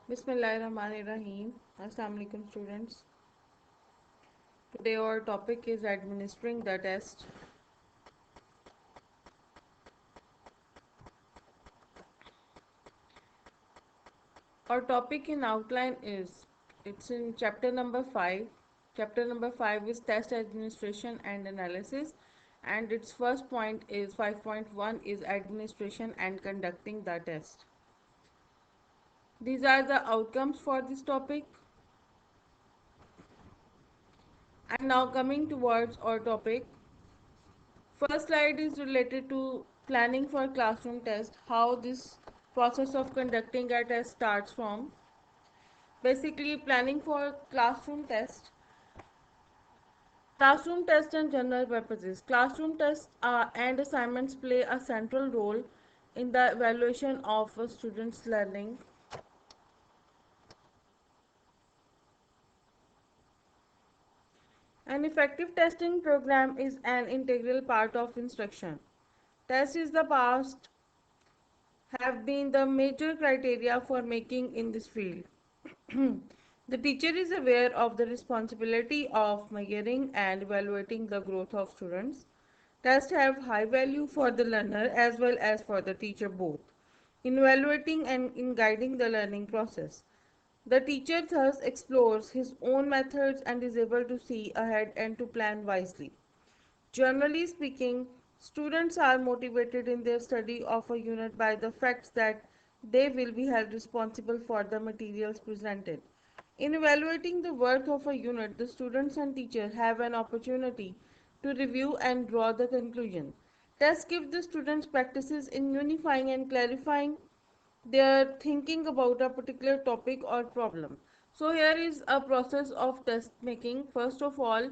Bismillahirrahmanirrahim. Assalamu alaikum students. Today our topic is administering the test. Our topic in outline it's in chapter number 5. Chapter number 5 is test administration and analysis, and its first point is 5.1 is administration and conducting the test. These are the outcomes for this topic. And now coming towards our topic, first slide is related to planning for classroom test, how this process of conducting a test starts from. Basically, planning for classroom test and general purposes. Classroom tests and assignments play a central role in the evaluation of a student's learning. An effective testing program is an integral part of instruction. Tests in the past have been the major criteria for making in this field. The teacher is aware of the responsibility of measuring and evaluating the growth of students. Tests have high value for the learner as well as for the teacher both, in evaluating and in guiding the learning process. The teacher thus explores his own methods and is able to see ahead and to plan wisely. Generally speaking, students are motivated in their study of a unit by the fact that they will be held responsible for the materials presented. In evaluating the worth of a unit, the students and teachers have an opportunity to review and draw the conclusion. Tests give the students practices in unifying and clarifying their thinking about a particular topic or problem. So here is a process of test making. First of all,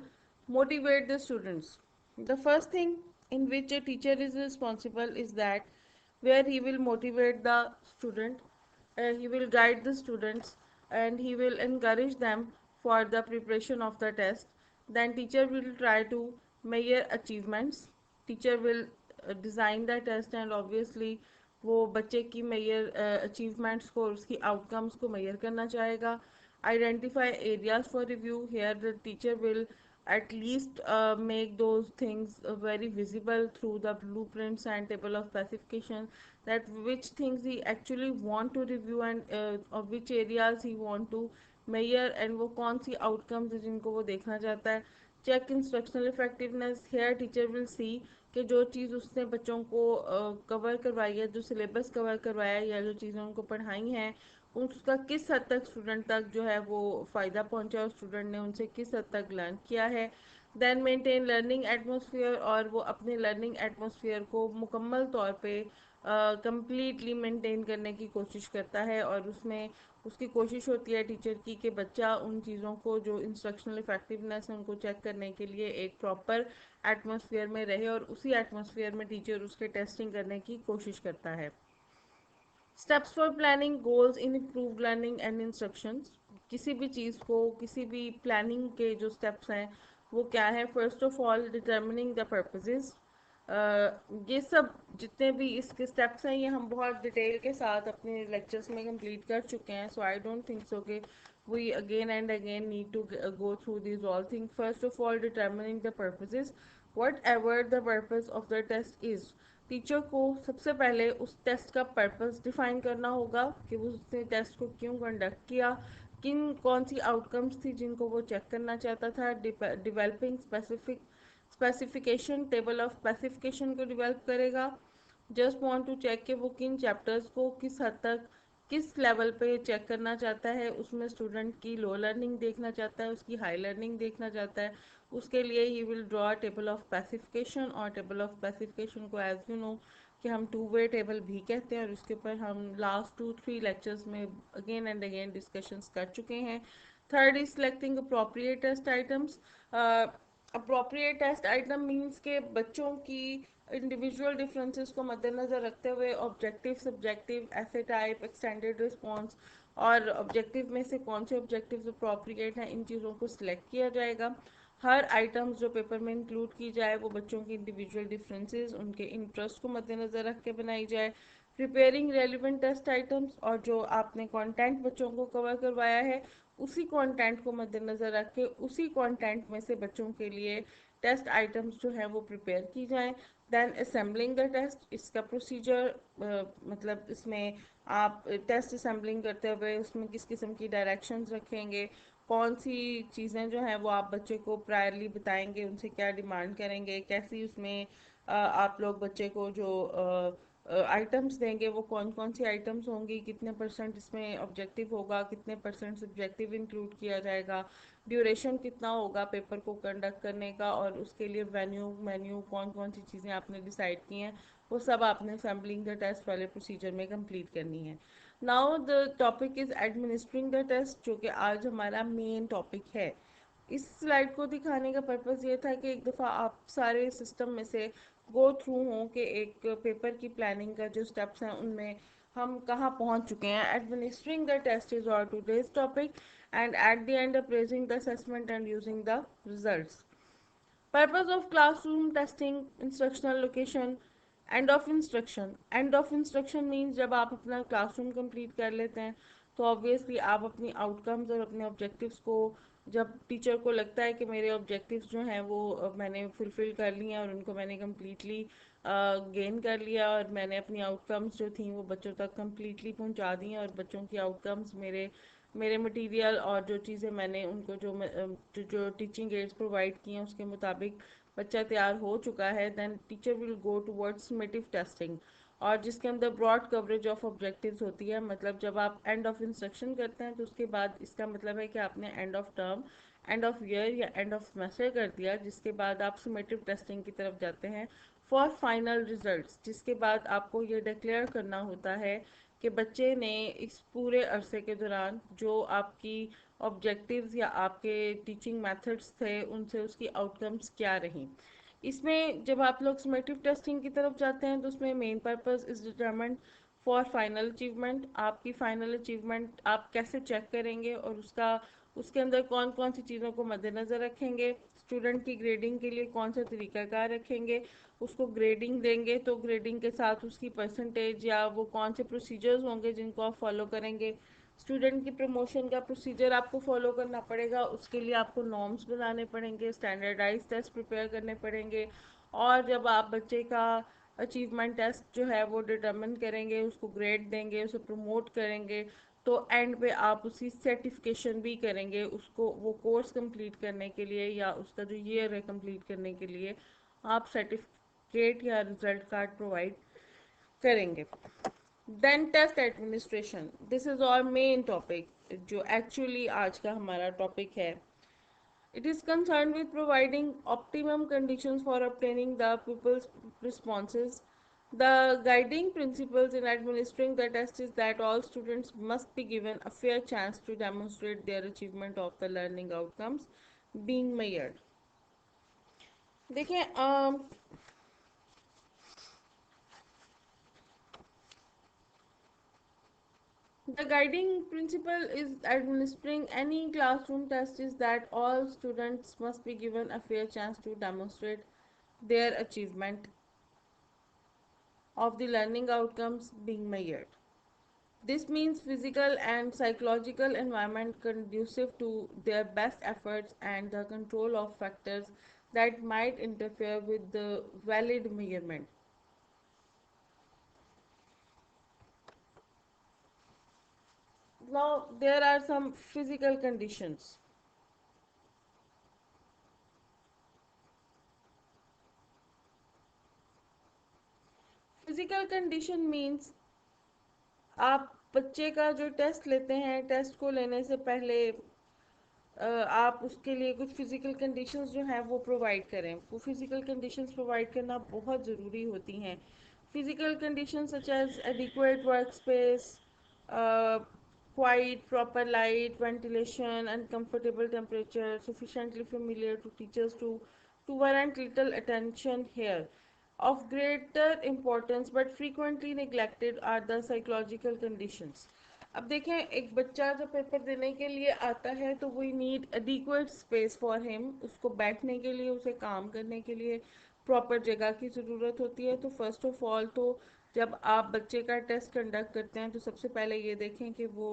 motivate the students. The first thing in which a teacher is responsible is that where he will motivate the student, he will guide the students, and he will encourage them for the preparation of the test. Then teacher will try to measure achievements. Teacher will design the test, and obviously वो बच्चे की major achievements को और उसकी outcomes को major करना चाहेगा. Identify areas for review. Here the teacher will at least make those things very visible through the blueprints and table of specification, that which things he actually want to review and of which areas he want to measure, and वो कौन सी outcomes है जिनको वो देखना चाहता है. Check instructional effectiveness. Here teacher will see कि जो चीज़ उसने बच्चों को कवर करवाई है, जो सिलेबस कवर करवाया है या जो चीज़ें उनको पढ़ाई हैं, उसका किस हद तक स्टूडेंट तक जो है वो फ़ायदा पहुंचा और स्टूडेंट ने उनसे किस हद तक लर्न किया है. देन मेंटेन लर्निंग एटमोसफियर, और वो अपने लर्निंग एटमोसफियर को मुकम्मल तौर पे कंप्लीटली मेंटेन करने की कोशिश करता है, और उसमें उसकी कोशिश होती है टीचर की कि बच्चा उन चीज़ों को जो इंस्ट्रक्शनल इफेक्टिवनेस है उनको चेक करने के लिए एक प्रॉपर एटमॉस्फेयर में रहे, और उसी एटमॉस्फेयर में टीचर उसके टेस्टिंग करने की कोशिश करता है. Steps for planning goals in improve learning and instructions. किसी भी चीज़ को, किसी भी प्लानिंग के जो स्टेप्स हैं वो क्या है. First of all, determining the purposes. ये सब जितने भी इसके स्टेप्स हैं ये हम बहुत डिटेल के साथ अपने लेक्चर्स में कंप्लीट कर चुके हैं, सो आई डोंट थिंक सो कि we again and again need to go through these all things. First of all, determining the purposes. Whatever the purpose of the test is, teacher को सबसे पहले उस test का purpose define करना होगा कि वो उसने टेस्ट को क्यों कंडक्ट किया, कौन सी आउटकम्स थी जिनको वो चेक करना चाहता था. Developing specification, table of specification को डेवलप करेगा. जस्ट वांट टू चेक कि वो किन चैप्टर्स को किस हद तक किस लेवल पे चेक करना चाहता है, उसमें स्टूडेंट की लो लर्निंग देखना चाहता है, उसकी हाई लर्निंग देखना चाहता है. उसके लिए he will draw table of specification, और टेबल ऑफ स्पेसिफिकेशन को एज यू नो कि हम टू वे टेबल भी कहते हैं, और उसके ऊपर हम लास्ट 2-3 लेक्चर्स में अगेन एंड अगेन डिस्कशंस कर चुके हैं. Third is selecting appropriate test items. Appropriate test item means के बच्चों की इंडिविजुअल डिफरेंसेस को मद्देनज़र रखते हुए ऑब्जेक्टिव, सब्जेक्टिव, ऐसे टाइप, एक्सटेंडेड रिस्पॉन्स और ऑब्जेक्टिव में से कौन से ऑब्जेक्टिव्स अप्रोप्रिएट हैं, इन चीज़ों को सिलेक्ट किया जाएगा. हर आइटम्स जो पेपर में इंक्लूड की जाए वो बच्चों की इंडिविजुअल डिफरेंसेस, उनके इंटरेस्ट को मद्देनज़र रख के बनाई जाए. प्रिपेयरिंग रेलिवेंट टेस्ट आइटम्स, और जो आपने कंटेंट बच्चों को कवर करवाया है उसी कंटेंट को मद्देनज़र रख के उसी कंटेंट में से बच्चों के लिए टेस्ट आइटम्स जो हैं वो प्रिपेयर की जाएं। देन असेंबलिंग द टेस्ट, इसका प्रोसीजर मतलब इसमें आप टेस्ट असेंबलिंग करते हुए उसमें किस किस्म की डायरेक्शंस रखेंगे, कौन सी चीज़ें जो हैं वो आप बच्चे को प्रायरली बताएंगे, उनसे क्या डिमांड करेंगे, कैसी उसमें आप लोग बच्चे को जो आइटम्स देंगे वो कौन कौन सी आइटम्स होंगी, कितने परसेंट इसमें ऑब्जेक्टिव होगा, कितने परसेंट सब्जेक्टिव इंक्लूड किया जाएगा, ड्यूरेशन कितना होगा पेपर को कंडक्ट करने का, और उसके लिए वेन्यू मेन्यू कौन कौन सी चीज़ें आपने डिसाइड की हैं, वो सब आपने असेंबलिंग द टेस्ट वाले प्रोसीजर में कंप्लीट करनी है। Now the topic is administering the test, जो कि आज हमारा मेन टॉपिक है। इस स्लाइड को दिखाने का पर्पज़ ये था कि एक दफ़ा आप सारे सिस्टम में से गो थ्रू हों कि एक पेपर की प्लानिंग का जो स्टेप्स हैं उनमें हम कहाँ पहुँच चुके हैं। एडमिनिस्ट्रिंग द टेस्ट इज़ और today's topic, and at the end appraising the assessment and using the results. Purpose of classroom testing, instructional location, end of instruction. End of instruction means जब आप अपना क्लासरूम कंप्लीट कर लेते हैं तो obviously आप अपनी आउटकम्स और अपने ऑब्जेक्टिव्स को, जब टीचर को लगता है कि मेरे ऑब्जेक्टिव्स जो हैं वो मैंने फुलफ़िल कर लिए हैं और उनको मैंने कम्प्लीटली गेन कर लिया और मैंने अपनी आउटकम्स जो थी वो बच्चों तक कम्प्लीटली पहुंचा दी हैं, और बच्चों की आउटकम्स मेरे मेरे मटेरियल और जो चीज़ें मैंने उनको जो टीचिंग एड्स प्रोवाइड किए हैं उसके मुताबिक बच्चा तैयार हो चुका है, then teacher will go towards summative testing, और जिसके अंदर ब्रॉड कवरेज ऑफ ऑब्जेक्टिव्स होती है। मतलब जब आप एंड ऑफ इंस्ट्रक्शन करते हैं तो उसके बाद इसका मतलब है कि आपने end of term, end of year या एंड ऑफ सेमेस्टर कर दिया, जिसके बाद आप समेटिव टेस्टिंग की तरफ जाते हैं फॉर फाइनल रिजल्ट्स, जिसके बाद आपको ये डिक्लेयर करना होता है कि बच्चे ने इस पूरे अरसे के दौरान जो आपकी ऑब्जेक्टिव्स या आपके टीचिंग मेथड्स थे उनसे उसकी आउटकम्स क्या रहीं। इसमें जब आप लोग समेटिव टेस्टिंग की तरफ जाते हैं तो उसमें main purpose is determined for final achievement. आपकी फाइनल अचीवमेंट आप कैसे चेक करेंगे और उसका उसके अंदर कौन कौन सी चीज़ों को मद्देनज़र रखेंगे, स्टूडेंट की ग्रेडिंग के लिए कौन सा तरीकाकार रखेंगे, उसको ग्रेडिंग देंगे तो ग्रेडिंग के साथ उसकी परसेंटेज या वो कौन से प्रोसीजर्स होंगे जिनको आप फॉलो करेंगे। स्टूडेंट की प्रमोशन का प्रोसीजर आपको फॉलो करना पड़ेगा, उसके लिए आपको नॉर्म्स बनाने पड़ेंगे, स्टैंडर्डाइज टेस्ट प्रिपेयर करने पड़ेंगे, और जब आप बच्चे का अचीवमेंट टेस्ट जो है वो डिटर्मिन करेंगे, उसको ग्रेड देंगे, उसे प्रमोट करेंगे, तो एंड पे आप उसकी सर्टिफिकेशन भी करेंगे, उसको वो कोर्स कंप्लीट करने के लिए या उसका जो ईयर है कंप्लीट करने के लिए आप सर्टिफिकेट या रिजल्ट कार्ड प्रोवाइड करेंगे। Then test administration, this is our main topic जो एक्चुअली आज का हमारा टॉपिक है। It is concerned with providing optimum conditions for obtaining the pupils' responses. The guiding principles in administering the test is that all students must be given a fair chance to demonstrate their achievement of the learning outcomes being measured. देखिए the guiding principle is administering any classroom test is that all students must be given a fair chance to demonstrate their achievement of the learning outcomes being measured. This means physical and psychological environment conducive to their best efforts and the control of factors that might interfere with the valid measurement. Now, there are some physical conditions. Physical condition means आप बच्चे का जो test लेते हैं, test को लेने से पहले आप उसके लिए कुछ फिज़िकल कंडीशंस जो हैं वो प्रोवाइड करें। वो फिज़िकल कंडीशंस प्रोवाइड करना बहुत ज़रूरी होती हैं। Physical conditions such as adequate work space, quiet, proper light, ventilation, and comfortable temperature, sufficiently familiar to teachers to warrant little attention here. Of greater importance but frequently neglected are the psychological conditions. अब देखें, एक बच्चा जब paper देने के लिए आता है तो we need adequate space for him, उसको बैठने के लिए, उसे काम करने के लिए प्रॉपर जगह की ज़रूरत होती है। तो फर्स्ट ऑफ ऑल तो जब आप बच्चे का टेस्ट कंडक्ट करते हैं तो सबसे पहले ये देखें कि वो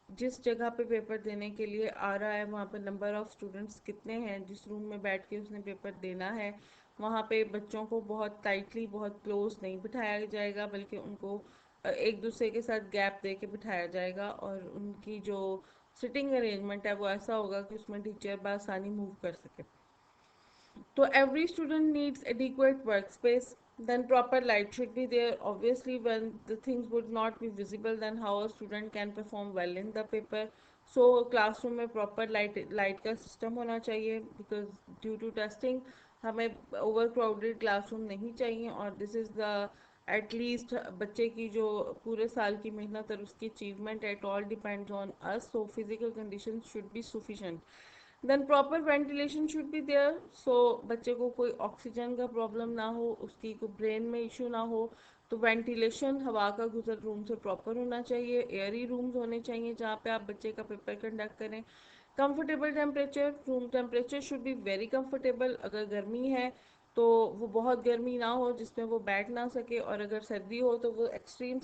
जिस जगह पे पेपर देने के लिए आ रहा है वहाँ पे नंबर ऑफ़ स्टूडेंट्स कितने हैं, जिस रूम में बैठ के उसने पेपर देना है वहाँ पे बच्चों को बहुत टाइटली बहुत क्लोज नहीं बिठाया जाएगा, बल्कि उनको एक दूसरे के साथ गैप दे के बिठाया जाएगा, और उनकी जो सिटिंग अरेंजमेंट है वो ऐसा होगा कि उसमें टीचर बआसानी मूव कर सके. So every student needs adequate workspace. Then proper light should be there. Obviously, when the things would not be visible, then how a student can perform well in the paper. So classroom में proper light का system होना चाहिए, because due to testing हमें overcrowded classroom नहीं चाहिए, और this is the at least बच्चे की जो पूरे साल की मेहनत और उसकी achievement at all depends on us. So physical conditions should be sufficient. Then proper ventilation should be there, so बच्चे को कोई ऑक्सीजन का प्रॉब्लम ना हो, उसकी कोई ब्रेन में इशू ना हो. तो वेंटिलेशन, हवा का गुजर रूम से प्रॉपर होना चाहिए. एयरी रूम्स होने चाहिए जहाँ पे आप बच्चे का पेपर कंडक्ट करें. Comfortable temperature, room temperature should be very comfortable. अगर गर्मी है तो वो बहुत गर्मी ना हो जिसमें वो बैठ ना सके, और अगर सर्दी हो तो वो एक्सट्रीम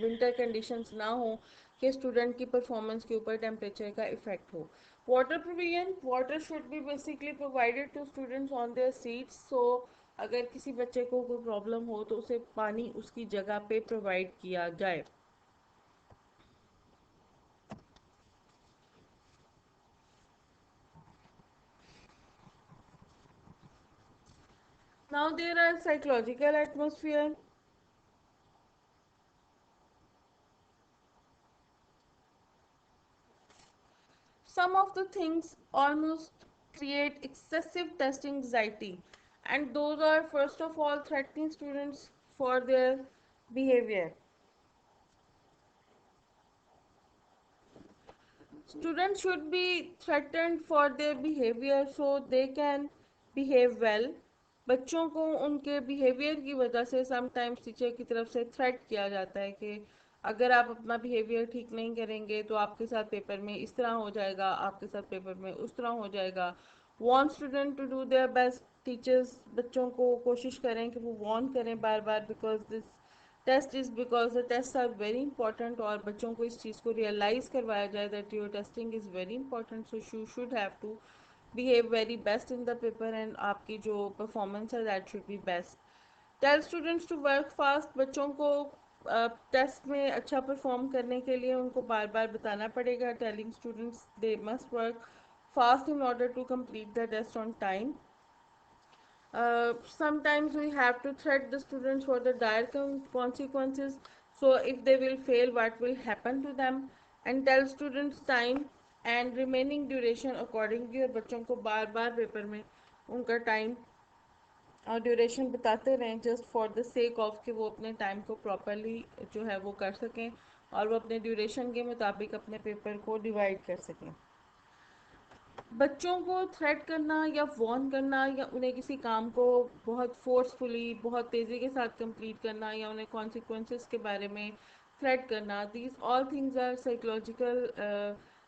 विंटर कंडीशंस ना हो कि स्टूडेंट की परफॉर्मेंस के ऊपर टेम्परेचर का इफेक्ट हो. Water provision, water should be basically provided to students on their seats. So अगर किसी बच्चे को कोई प्रॉब्लम हो तो उसे पानी उसकी जगह पे प्रोवाइड किया जाए. Now there are psychological atmosphere. Some of the things almost create excessive testing anxiety, and those are first of all threatening students for their behavior. Students should be threatened for their behavior so they can behave well. बच्चों को उनके behaviour की वजह से sometimes teacher की तरफ से threat किया जाता है कि अगर आप अपना बिहेवियर ठीक नहीं करेंगे तो आपके साथ पेपर में इस तरह हो जाएगा, आपके साथ पेपर में उस तरह हो जाएगा. Want student to do their best. Teachers बच्चों को कोशिश करें कि वो वॉर्न करें बार बार, because this test is because the test are very important, और बच्चों को इस चीज़ को रियलाइज़ करवाया जाए that your testing is very important. So you should have to behave very best in the paper, and आपकी जो परफॉर्मेंस है that should be best. Tell students to work fast. बच्चों को टेस्ट में अच्छा परफॉर्म करने के लिए उनको बार बार बताना पड़ेगा. Telling students they must work fast in order to complete the test on time. Sometimes we have to threat the students for the dire consequences. So if they will fail, what will happen to them? And tell students time and remaining duration accordingly. और बच्चों को बार बार paper में उनका time और duration बताते रहें, just for the sake of कि वो अपने टाइम को प्रॉपरली जो है वो कर सकें, और वो अपने ड्यूरेशन के मुताबिक अपने पेपर को डिवाइड कर सकें. बच्चों को थ्रेट करना या वॉर्न करना, या उन्हें किसी काम को बहुत फोर्सफुली बहुत तेज़ी के साथ कंप्लीट करना, या उन्हें कॉन्सिक्वेंसेस के बारे में थ्रेट करना, these all things are psychological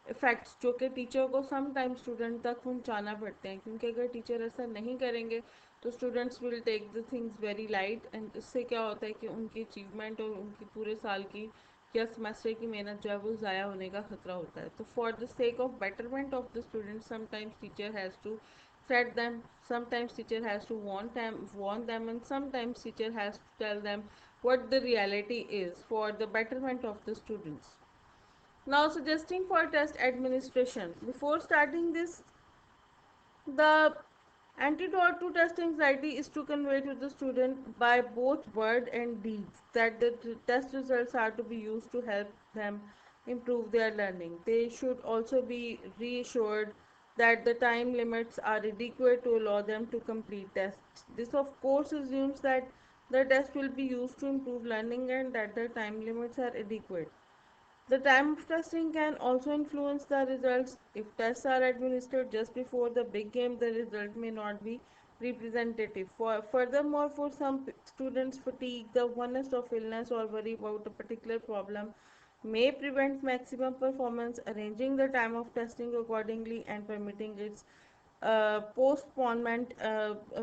effects जो कि टीचर को सम टाइम स्टूडेंट तक पहुंचाना पड़ते हैं, क्योंकि अगर टीचर ऐसा नहीं करेंगे तो students will take the things very light, and इससे क्या होता है कि उनकी अचीवमेंट और उनकी पूरे साल की या सेमेस्टर की मेहनत जो है वो ज़ाया होने का खतरा होता है. तो for the sake of betterment of the student sometimes teacher has to threat them, sometimes teacher has to warn them, and sometimes teacher has to tell them what the reality is for the betterment of the students. Now suggesting for test administration. Before starting this, the antidote to test anxiety is to convey to the student by both word and deeds that the test results are to be used to help them improve their learning. They should also be reassured that the time limits are adequate to allow them to complete tests. This, of course, assumes that the test will be used to improve learning and that the time limits are adequate. The time of testing can also influence the results. If tests are administered just before the big game, the result may not be representative. Furthermore, for some students, fatigue, the oneness of illness, or worry about a particular problem may prevent maximum performance. Arranging the time of testing accordingly and permitting its postponement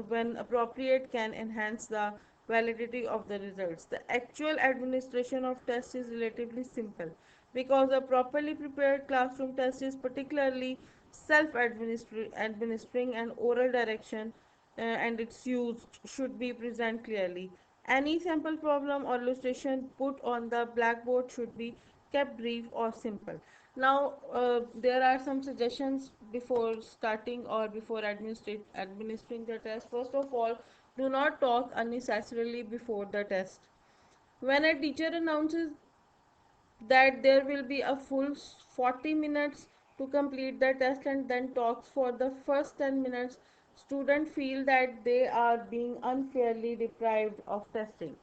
when appropriate can enhance the validity of the results. The actual administration of tests is relatively simple because a properly prepared classroom test is particularly self-administering and oral direction and its use should be present clearly. Any sample problem or illustration put on the blackboard should be kept brief or simple. Now, there are some suggestions before starting or before administering the test. First of all, do not talk unnecessarily before the test. When a teacher announces that there will be a full 40 minutes to complete the test and then talks for the first 10 minutes, students feel that they are being unfairly deprived of testing.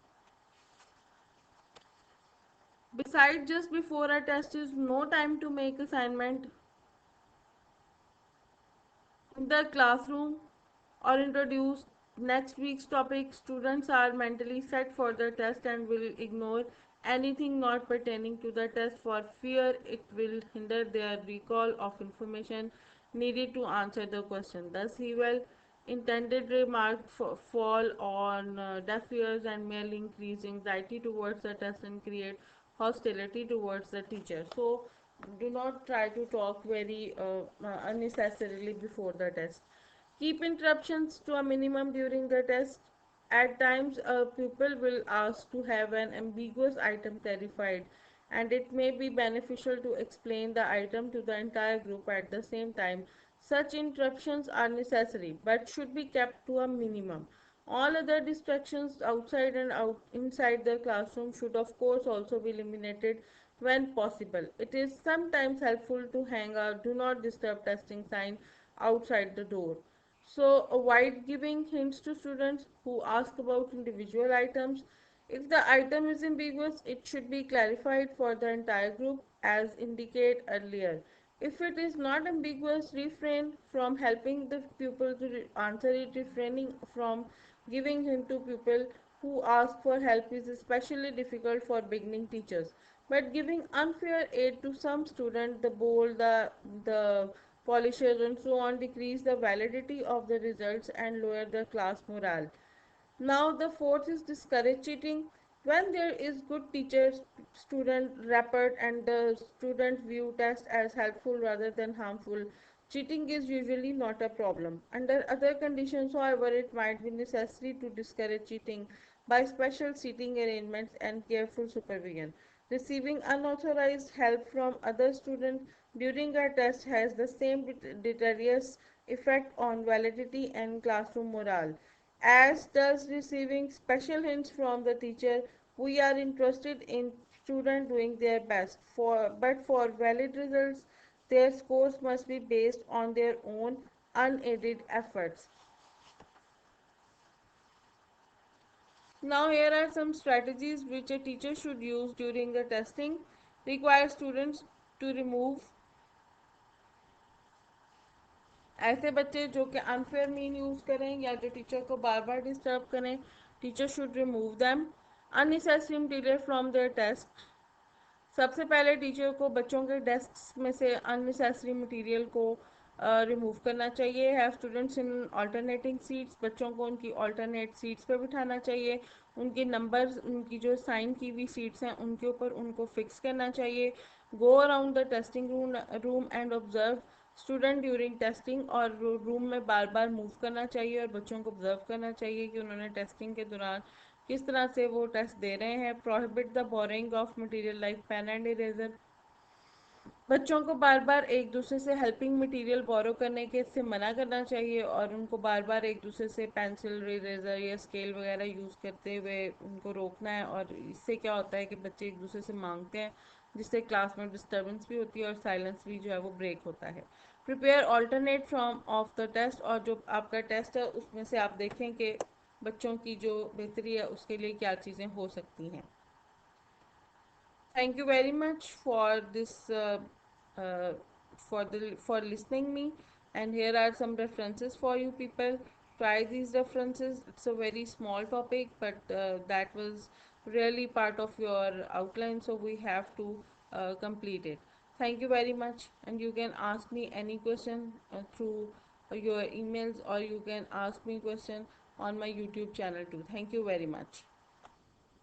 Besides, just before a test is no time to make assignment in the classroom or introduce next week's topic. Students are mentally set for the test and will ignore anything not pertaining to the test for fear it will hinder their recall of information needed to answer the question. Thus, he well intended remarks fall on deaf ears and merely increase anxiety towards the test and create hostility towards the teacher. So, do not try to talk very unnecessarily before the test. Keep interruptions to a minimum during the test. At times, a pupil will ask to have an ambiguous item clarified, and it may be beneficial to explain the item to the entire group at the same time. Such interruptions are necessary but should be kept to a minimum. All other distractions outside and inside the classroom should of course also be eliminated when possible. It is sometimes helpful to hang a do not disturb testing sign outside the door. So avoid giving hints to students who ask about individual items. If the item is ambiguous, it should be clarified for the entire group as indicated earlier. If it is not ambiguous, refrain from helping the pupil to answer it. Refraining from giving hint to pupil who ask for help is especially difficult for beginning teachers. But giving unfair aid to some student, the bold, the polishers and so on decrease the validity of the results and lower the class morale. Now the fourth is discourage cheating. When there is good teacher student rapport and the student view test as helpful rather than harmful, cheating is usually not a problem. Under other conditions, however, it might be necessary to discourage cheating by special seating arrangements and careful supervision. Receiving unauthorized help from other students during a test has the same deleterious effect on validity and classroom morale as does receiving special hints from the teacher. We are interested in students doing their best but for valid results their scores must be based on their own unaided efforts. Now here are some strategies which a teacher should use during the testing. Require students to remove ऐसे बच्चे जो कि unfair mean use करें या जो teacher को बार बार डिस्टर्ब करें. Teacher should remove them. Unnecessary material from their test. सबसे पहले टीचर को बच्चों के डेस्क में से अननेसेसरी मटेरियल को रिमूव करना चाहिए. Have students in alternating seats. बच्चों को उनकी ऑल्टरनेट सीट्स पर बिठाना चाहिए. उनके नंबर्स उनकी जो साइन की हुई सीट्स हैं उनके ऊपर उनको फिक्स करना चाहिए. Go around the testing room and observe student during testing. और रूम में बार बार मूव करना चाहिए और बच्चों को ऑब्जर्व करना चाहिए कि उन्होंने टेस्टिंग के दौरान किस तरह से वो टेस्ट दे रहे हैं. Prohibit the borrowing of material like pen and eraser. बच्चों को बार बार एक दूसरे से हेल्पिंग मटेरियल बोरो करने के से मना करना चाहिए और उनको बार बार एक दूसरे से पेंसिल इरेजर या स्केल वगैरह यूज़ करते हुए उनको रोकना है. और इससे क्या होता है कि बच्चे एक दूसरे से मांगते हैं जिससे क्लास में डिस्टर्बेंस भी होती है और साइलेंस भी जो है वो ब्रेक होता है. Prepare alternate form of the test. और जो आपका टेस्ट है उसमें से आप देखें कि बच्चों की जो बेहतरी है उसके लिए क्या चीज़ें हो सकती हैं. Thank you very much for this uh, for listening me. And here are some references for you people. Try these references. It's a very small topic, but that was really part of your outline, so we have to complete it. Thank you very much, and you can ask me any question through your emails, or you can ask me question on my YouTube channel too. Thank you very much.